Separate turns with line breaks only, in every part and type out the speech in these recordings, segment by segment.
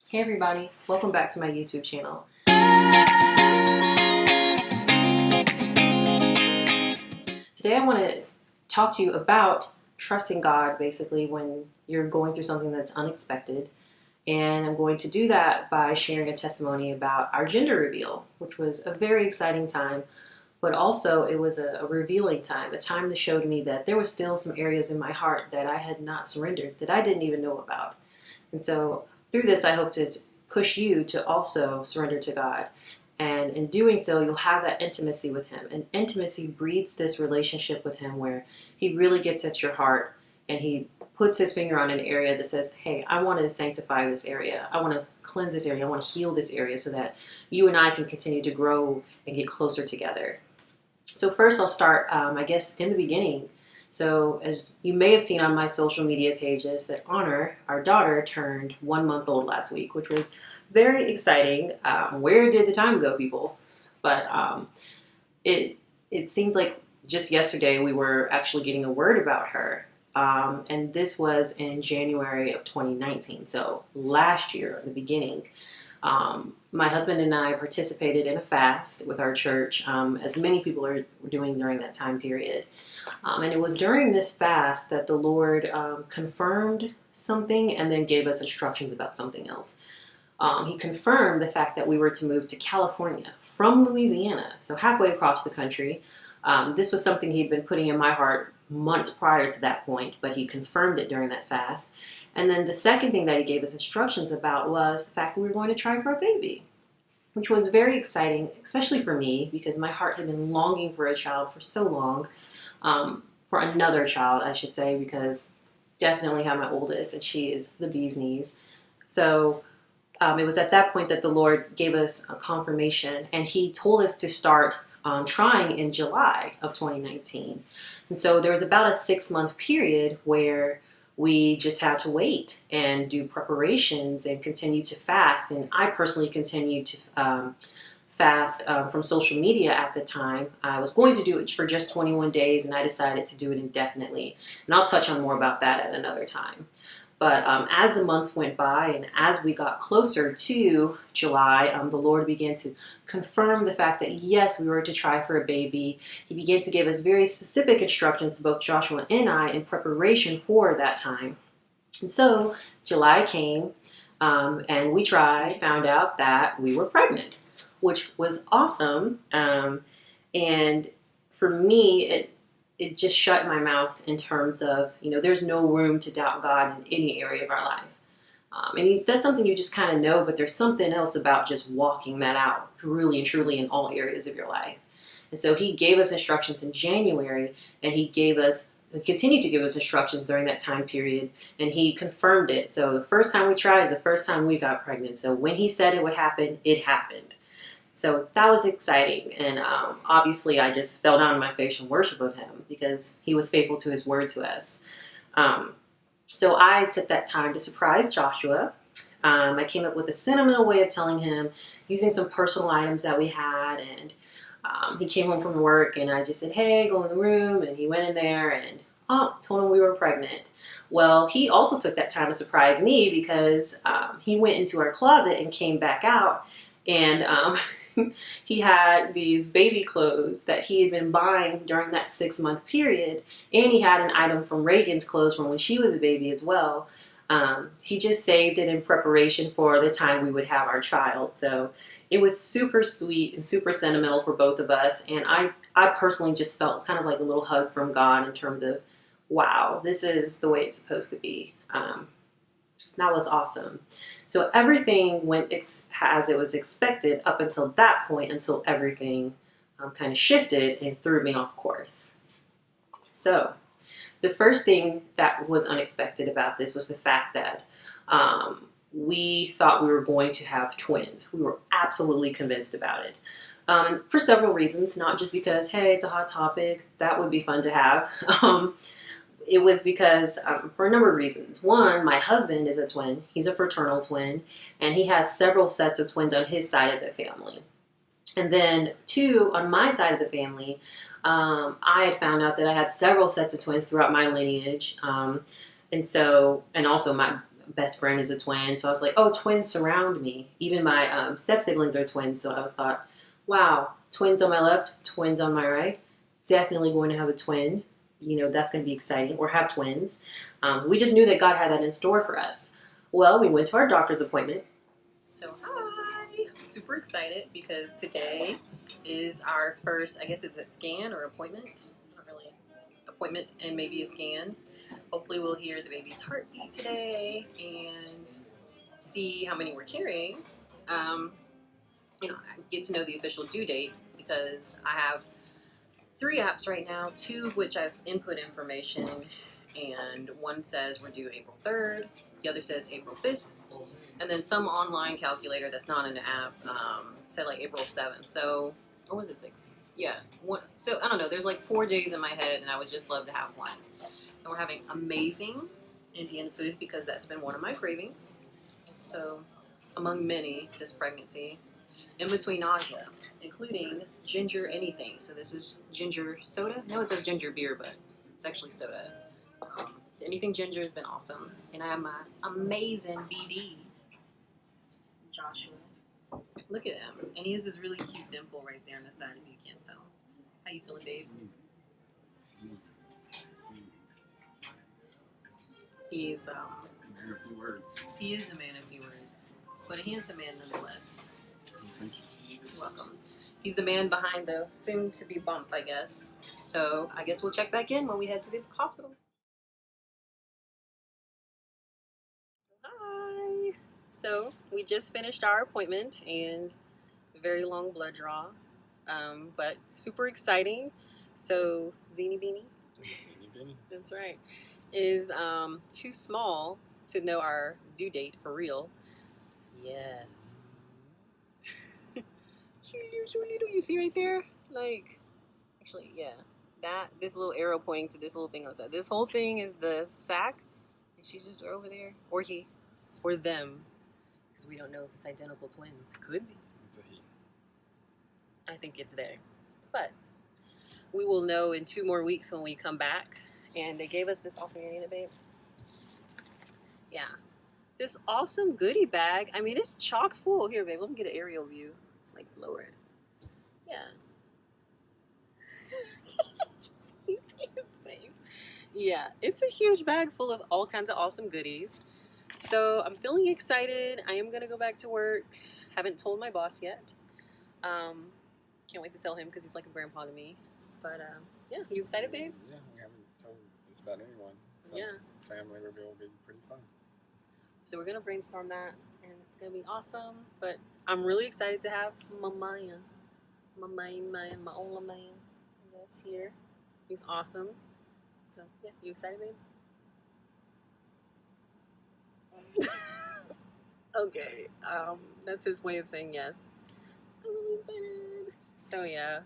Hey everybody, welcome back to my YouTube channel. Today I want to talk to you about trusting God basically when you're going through something that's unexpected. And I'm going to do that by sharing a testimony about our gender reveal, which was a very exciting time, but also it was a revealing time, a time that showed me that there was still some areas in my heart that I had not surrendered, that I didn't even know about. And so through this, I hope to push you to also surrender to God. And in doing so, you'll have that intimacy with Him. And intimacy breeds this relationship with Him where He really gets at your heart and He puts His finger on an area that says, hey, I want to sanctify this area. I want to cleanse this area. I want to heal this area so that you and I can continue to grow and get closer together. So first I'll start, I guess, in the beginning. So as you may have seen on my social media pages, that Honor, our daughter, turned 1 month old last week, which was very exciting. Where did the time go, people? But it seems like just yesterday we were actually getting a word about her. And this was in January of 2019, so last year in the beginning. My husband and I participated in a fast with our church, as many people are doing during that time period. And it was during this fast that the Lord confirmed something and then gave us instructions about something else. He confirmed the fact that we were to move to California from Louisiana, so halfway across the country. This was something he'd been putting in my heart months prior to that point, but he confirmed it during that fast. And then the second thing that he gave us instructions about was the fact that we were going to try for a baby, which was very exciting, especially for me, because my heart had been longing for a child for so long, for another child, I should say, because definitely have my oldest, and she is the bee's knees. So it was at that point that the Lord gave us a confirmation, and He told us to start trying in July of 2019. And so there was about a 6-month period where we just had to wait and do preparations and continue to fast. And I personally continued to fast from social media at the time. I was going to do it for just 21 days, and I decided to do it indefinitely. And I'll touch on more about that at another time. But as the months went by and as we got closer to July, the Lord began to confirm the fact that, yes, we were to try for a baby. He began to give us very specific instructions to both Joshua and I in preparation for that time. And so July came and we tried, found out that we were pregnant, which was awesome. And for me, it just shut my mouth in terms of, there's no room to doubt God in any area of our life. And that's something you just kind of know, but there's something else about just walking that out really and truly in all areas of your life. And so He gave us instructions in January, and He continued to give us instructions during that time period, and He confirmed it. So the first time we tried is the first time we got pregnant. So when He said it would happen, it happened. So that was exciting, and obviously I just fell down on my face in worship of Him because He was faithful to His word to us. So I took that time to surprise Joshua. I came up with a sentimental way of telling him using some personal items that we had, and he came home from work, and I just said, hey, go in the room, and he went in there and told him we were pregnant. Well, he also took that time to surprise me because he went into our closet and came back out, and he had these baby clothes that he had been buying during that 6-month period, and he had an item from Reagan's clothes from when she was a baby as well. He just saved it in preparation for the time we would have our child. So it was super sweet and super sentimental for both of us, and I personally just felt kind of like a little hug from God in terms of, wow, this is the way it's supposed to be. That was awesome. So everything went as it was expected up until that point, until everything kind of shifted and threw me off course. So the first thing that was unexpected about this was the fact that we thought we were going to have twins. We were absolutely convinced about it. For several reasons, not just because, hey, it's a hot topic, that would be fun to have. It was because, for a number of reasons. One, my husband is a twin. He's a fraternal twin, and he has several sets of twins on his side of the family. And then two, on my side of the family, I had found out that I had several sets of twins throughout my lineage. And also best friend is a twin. So I was like, oh, twins surround me. Even my step siblings are twins. So I thought, wow, twins on my left, twins on my right. Definitely going to have a twin. You know, that's going to be exciting. Or have twins. We just knew that God had that in store for us. Well, we went to our doctor's appointment. So, hi! I'm super excited because today is our first, I guess it's a scan or appointment. Not really. Appointment and maybe a scan. Hopefully we'll hear the baby's heartbeat today and see how many we're carrying. I get to know the official due date because I have 3 apps right now, 2 of which I've input information, and one says we're due April 3rd, the other says April 5th, and then some online calculator that's not in the app said like April 7th. So, or was it 6? Yeah. So, I don't know. There's like 4 days in my head, and I would just love to have one. And we're having amazing Indian food because that's been one of my cravings. So, among many this pregnancy, in between nausea, including ginger anything. So this is ginger soda. No, it says ginger beer, but it's actually soda. Anything ginger has been awesome. And I have my amazing BD, Joshua. Look at him. And he has this really cute dimple right there on the side if you can't tell. How you feeling, babe? He's
man of few words.
He is a man of few words. But a handsome man nonetheless.
Thank you.
You're welcome. He's the man behind the soon-to-be bump, I guess. So I guess we'll check back in when we head to the hospital. Hi. So we just finished our appointment and a very long blood draw, but super exciting. So Zini Beanie, that's right, is too small to know our due date for real. Yes. So little, you see right there? Like, actually, yeah. This little arrow pointing to this little thing on the side. This whole thing is the sack, and she's just over there. Or he. Or them. Because we don't know if it's identical twins. Could be.
It's a he.
I think it's there. But we will know in 2 more weeks when we come back. And they gave us this awesome, ain't it, babe? Yeah. This awesome goodie bag. I mean, it's chock full. Here, babe, let me get an aerial view. Like, lower it. Yeah. You see his face? Yeah, it's a huge bag full of all kinds of awesome goodies. So I'm feeling excited. I am going to go back to work. Haven't told my boss yet. Can't wait to tell him because he's like a grandpa to me. But yeah, you excited, babe?
Yeah, we haven't told this about anyone. So
yeah.
Family reveal will be pretty fun.
So we're going to brainstorm that and it's going to be awesome. But I'm really excited to have my man. My own man. That's here. He's awesome. So, yeah, you excited, babe? Okay, that's his way of saying yes. I'm really excited. So, yeah,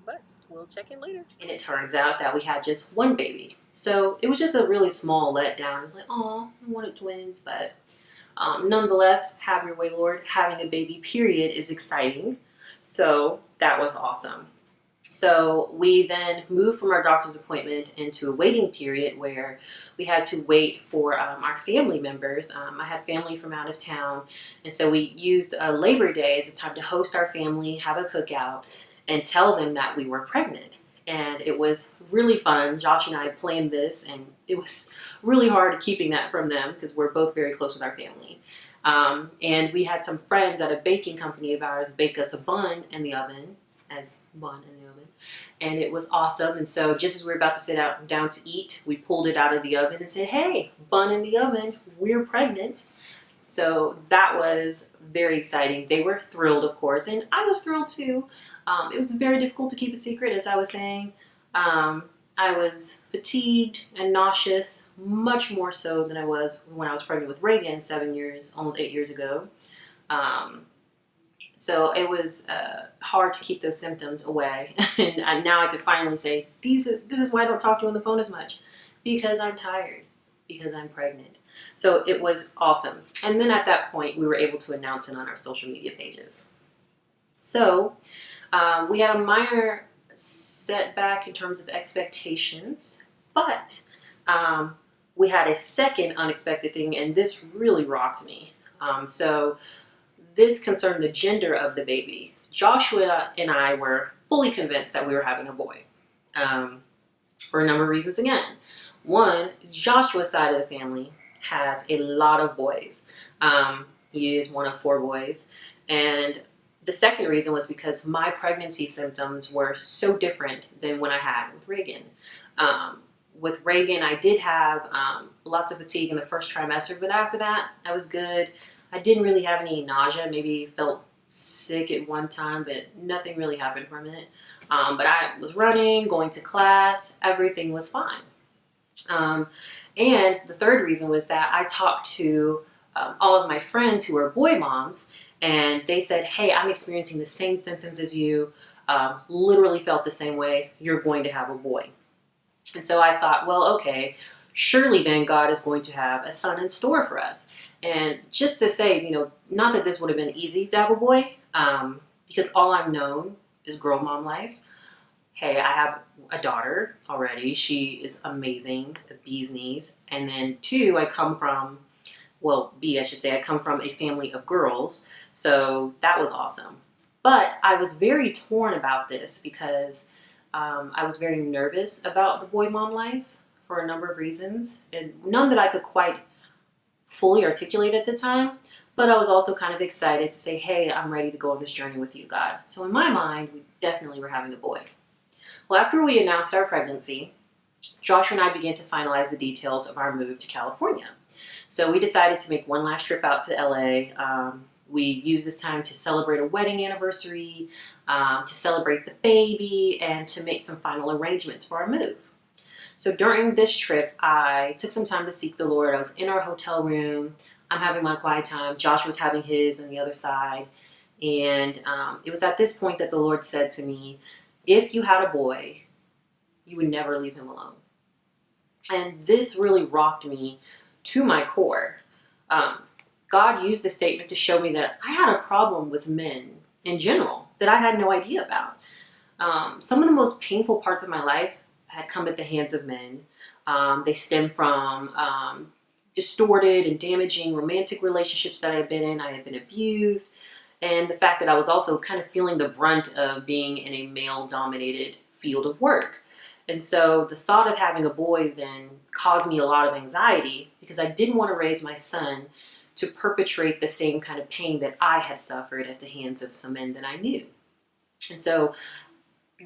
but we'll check in later. And it turns out that we had just 1 baby. So, it was just a really small letdown. It was like, oh, I wanted twins, but nonetheless, have your way, Lord. Having a baby, period, is exciting. So that was awesome. So we then moved from our doctor's appointment into a waiting period where we had to wait for our family members. I had family from out of town, and so we used Labor Day as a time to host our family, have a cookout, and tell them that we were pregnant. And it was really fun. Josh and I planned this, and it was really hard keeping that from them because we're both very close with our family. And we had some friends at a baking company of ours bake us a bun in the oven, and it was awesome. And so just as we were about to sit down to eat, we pulled it out of the oven and said, hey, bun in the oven, we're pregnant. So that was very exciting. They were thrilled, of course, and I was thrilled too. It was very difficult to keep a secret, as I was saying. I was fatigued and nauseous, much more so than I was when I was pregnant with Reagan 7 years, almost 8 years ago. So it was hard to keep those symptoms away. And now I could finally say, this is why I don't talk to you on the phone as much. Because I'm tired. Because I'm pregnant. So it was awesome. And then at that point, we were able to announce it on our social media pages. So we had a minor setback in terms of expectations, but we had a second unexpected thing, and this really rocked me. So this concerned the gender of the baby. Joshua and I were fully convinced that we were having a boy, for a number of reasons again. One, Joshua's side of the family has a lot of boys. He is one of 4 boys. And the second reason was because my pregnancy symptoms were so different than when I had with Reagan. With Reagan, I did have lots of fatigue in the first trimester, but after that, I was good. I didn't really have any nausea, maybe felt sick at one time, but nothing really happened from it. But I was running, going to class, everything was fine. And the third reason was that I talked to all of my friends who are boy moms, and they said, hey, I'm experiencing the same symptoms as you, literally felt the same way, you're going to have a boy. And so I thought, well, okay, surely then God is going to have a son in store for us. And just to say, not that this would have been easy to have a boy, because all I've known is girl mom life. Hey, I have a daughter already. She is amazing, a bee's knees. And then 2, I come from a family of girls. So that was awesome. But I was very torn about this because I was very nervous about the boy mom life for a number of reasons, and none that I could quite fully articulate at the time. But I was also kind of excited to say, hey, I'm ready to go on this journey with you, God. So in my mind, we definitely were having a boy. Well, after we announced our pregnancy, Joshua and I began to finalize the details of our move to California. So we decided to make one last trip out to LA. We used this time to celebrate a wedding anniversary, to celebrate the baby, and to make some final arrangements for our move. So during this trip, I took some time to seek the Lord. I was in our hotel room. I'm having my quiet time. Josh was having his on the other side. And it was at this point that the Lord said to me, if you had a boy, you would never leave him alone. And this really rocked me to my core. God used this statement to show me that I had a problem with men in general that I had no idea about. Some of the most painful parts of my life had come at the hands of men. They stem from distorted and damaging romantic relationships that I had been in. I had been abused. And the fact that I was also kind of feeling the brunt of being in a male-dominated field of work. And so the thought of having a boy then caused me a lot of anxiety because I didn't want to raise my son to perpetrate the same kind of pain that I had suffered at the hands of some men that I knew. And so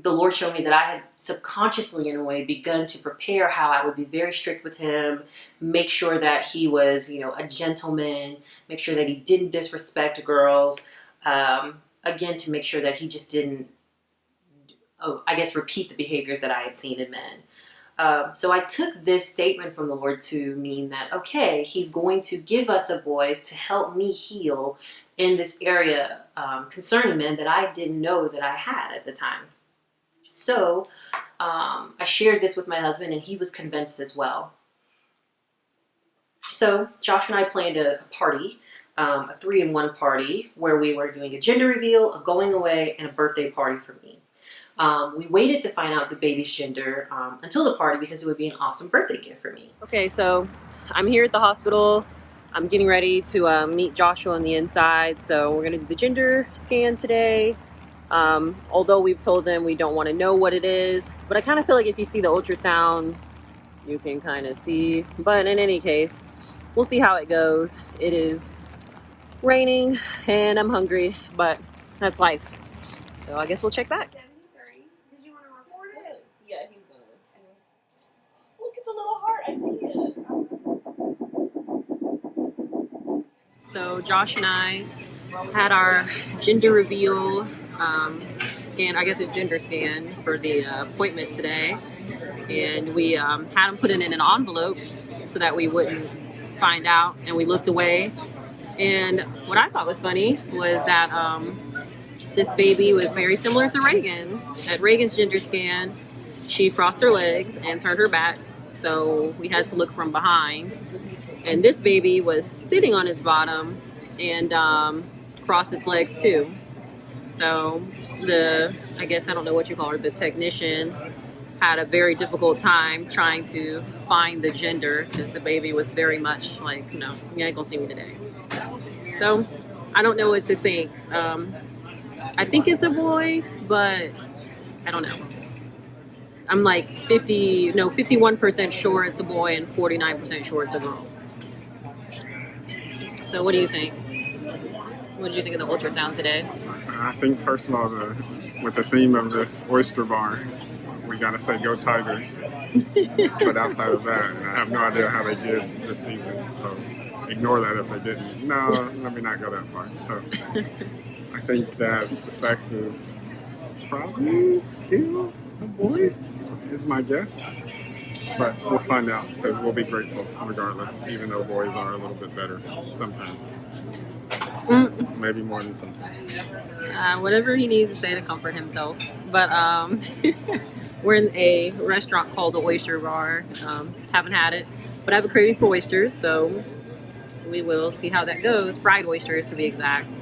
the Lord showed me that I had subconsciously, in a way, begun to prepare how I would be very strict with him, make sure that he was, a gentleman, make sure that he didn't disrespect girls, again, to make sure that he just didn't, repeat the behaviors that I had seen in men. So I took this statement from the Lord to mean that, okay, he's going to give us a voice to help me heal in this area concerning men that I didn't know that I had at the time. So I shared this with my husband, and he was convinced as well. So Josh and I planned a party, a 3-in-1 party, where we were doing a gender reveal, a going away, and a birthday party for me. We waited to find out the baby's gender until the party because it would be an awesome birthday gift for me. Okay, so I'm here at the hospital. I'm getting ready to meet Joshua on the inside. So we're going to do the gender scan today. Although we've told them we don't want to know what it is. But I kind of feel like if you see the ultrasound, you can kind of see. But in any case, we'll see how it goes. It is raining and I'm hungry, but that's life. So I guess we'll check back. Did you want to record it? Yeah, he's gonna. Look at the little heart. I see it. So Josh and I had our gender reveal scan. I guess it's gender scan for the appointment today, and we had him put it in an envelope so that we wouldn't find out. And we looked away. And what I thought was funny was that this baby was very similar to Reagan. At Reagan's gender scan, she crossed her legs and turned her back, so we had to look from behind. And this baby was sitting on its bottom and crossed its legs too. So I don't know what you call her, the technician had a very difficult time trying to find the gender because the baby was very much like, no, you ain't gonna see me today. So I don't know what to think. I think it's a boy, but I don't know. I'm like 51% sure it's a boy and 49% sure it's a girl. So what do you think? What did you think of the ultrasound today?
I think, first of all, with the theme of this oyster bar, we got to say go Tigers. But outside of that, I have no idea how they did this season. So ignore that if they didn't. No, let me not go that far. So I think that the sex is probably still a boy, is my guess. But we'll find out because we'll be grateful regardless, even though boys are a little bit better sometimes. Maybe more than sometimes.
Whatever he needs to say to comfort himself. But we're in a restaurant called the Oyster Bar. Haven't had it, but I have a craving for oysters, so we will see how that goes. Fried oysters, to be exact.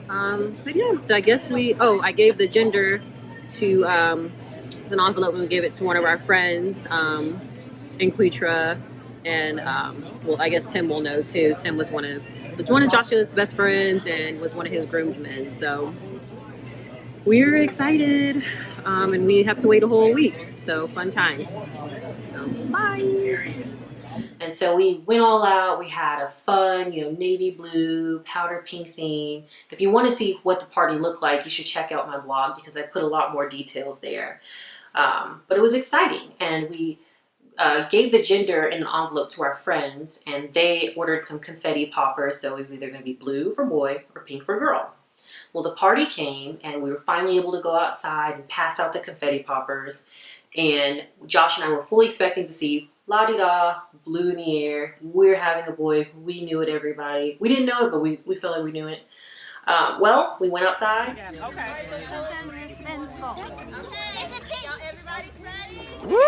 But yeah, so I guess I gave the gender to an envelope and we gave it to one of our friends in Quitra, and well, I guess Tim will know too. Tim was one of Joshua's best friends and was one of his groomsmen. So we're excited, and we have to wait a whole week. So fun times. Bye. And so we went all out. We had a fun, navy blue, powder pink theme. If you want to see what the party looked like, you should check out my blog because I put a lot more details there. But it was exciting, and we gave the gender in an envelope to our friends, and they ordered some confetti poppers, so it was either going to be blue for boy or pink for girl. Well, the party came, and we were finally able to go outside and pass out the confetti poppers, and Josh and I were fully expecting to see la-di-da, blue in the air, we're having a boy, we knew it, everybody. We didn't know it, but we felt like we knew it. Well, we went outside.
Okay. Everybody's ready?
Woo!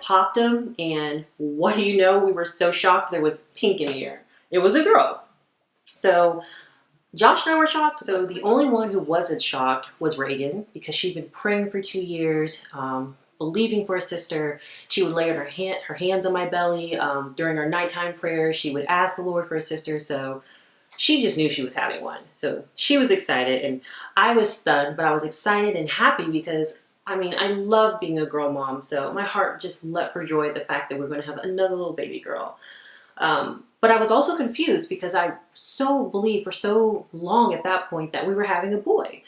Popped them, and what do you know? We were so shocked there was pink in the air. It was a girl. So Josh and I were shocked. So the only one who wasn't shocked was Reagan, because she'd been praying for 2 years, believing for a sister. She would lay her hands on my belly during our nighttime prayers. She would ask the Lord for a sister. So she just knew she was having one. So she was excited, and I was stunned, but I was excited and happy because I love being a girl mom, so my heart just leapt for joy at the fact that we're going to have another little baby girl. But I was also confused because I so believed for so long at that point that we were having a boy.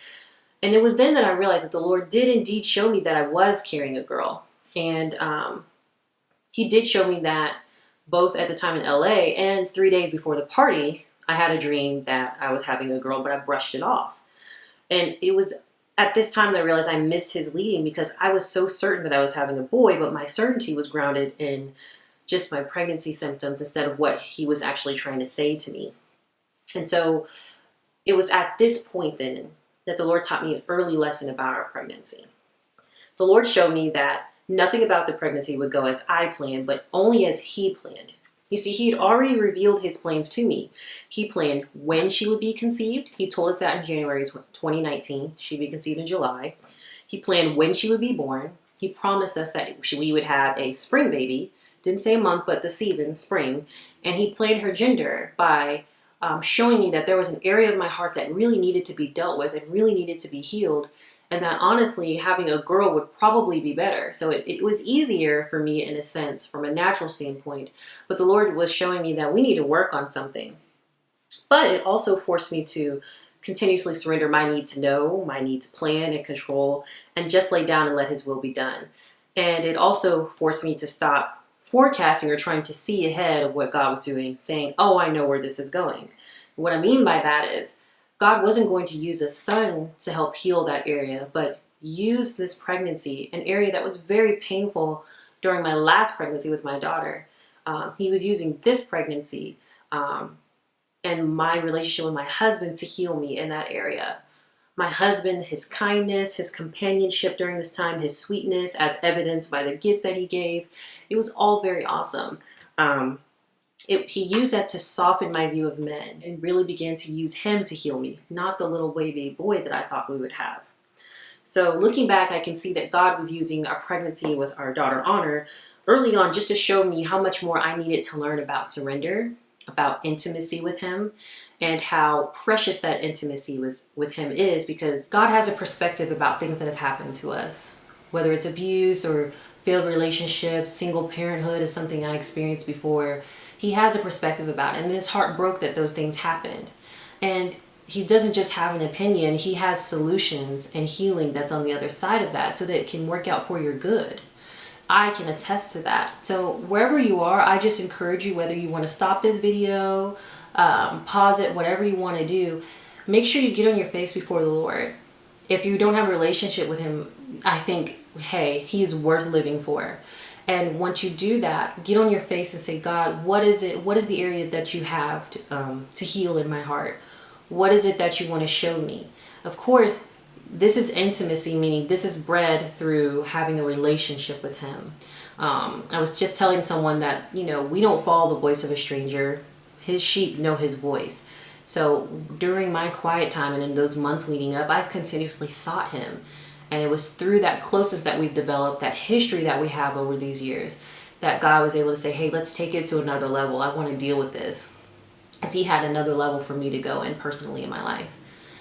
And it was then that I realized that the Lord did indeed show me that I was carrying a girl. And He did show me that both at the time in LA and 3 days before the party, I had a dream that I was having a girl, but I brushed it off. And it was at this time that I realized I missed His leading because I was so certain that I was having a boy, but my certainty was grounded in just my pregnancy symptoms instead of what He was actually trying to say to me. And so it was at this point then that the Lord taught me an early lesson about our pregnancy. The Lord showed me that nothing about the pregnancy would go as I planned, but only as He planned. You see, He had already revealed His plans to me. He planned when she would be conceived. He told us that in January 2019. She'd be conceived in July. He planned when she would be born. He promised us that we would have a spring baby. Didn't say a month, but the season, spring. And He planned her gender by showing me that there was an area of my heart that really needed to be dealt with and really needed to be healed. And that honestly, having a girl would probably be better. So it was easier for me in a sense from a natural standpoint. But the Lord was showing me that we need to work on something. But it also forced me to continuously surrender my need to know, my need to plan and control, and just lay down and let His will be done. And it also forced me to stop forecasting or trying to see ahead of what God was doing, saying, oh, I know where this is going. What I mean by that is, God wasn't going to use a son to help heal that area, but use this pregnancy, an area that was very painful during my last pregnancy with my daughter. He was using this pregnancy and my relationship with my husband to heal me in that area. My husband, his kindness, his companionship during this time, his sweetness, as evidenced by the gifts that he gave, it was all very awesome. He used that to soften my view of men and really began to use him to heal me, not the little baby boy that I thought we would have. So looking back, I can see that God was using our pregnancy with our daughter Honor early on just to show me how much more I needed to learn about surrender, about intimacy with him, and how precious that intimacy with him is, because God has a perspective about things that have happened to us. Whether it's abuse or failed relationships, single parenthood is something I experienced before. He has a perspective about it, and his heart broke that those things happened. And he doesn't just have an opinion, he has solutions and healing that's on the other side of that so that it can work out for your good. I can attest to that. So wherever you are, I just encourage you, whether you want to stop this video, pause it, whatever you want to do, make sure you get on your face before the Lord. If you don't have a relationship with him, I think, hey, he's worth living for. And once you do that, get on your face and say, God, what is it? What is the area that you have to heal in my heart? What is it that you want to show me? Of course, this is intimacy, meaning this is bred through having a relationship with him. I was just telling someone that, we don't follow the voice of a stranger. His sheep know his voice. So during my quiet time and in those months leading up, I continuously sought him. And it was through that closeness that we've developed, that history that we have over these years, that God was able to say, hey, let's take it to another level. I want to deal with this. Because he had another level for me to go in personally in my life.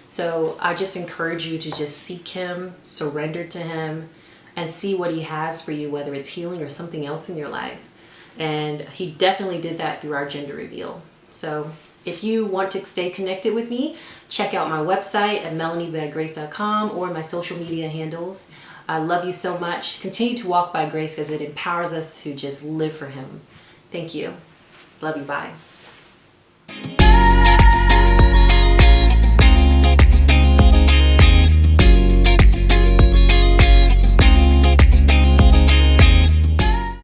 So I just encourage you to just seek him, surrender to him, and see what he has for you, whether it's healing or something else in your life. And he definitely did that through our gender reveal. So if you want to stay connected with me, check out my website at meloniebygrace.com or my social media handles. I love you so much. Continue to walk by grace because it empowers us to just live for him. Thank you. Love you. Bye.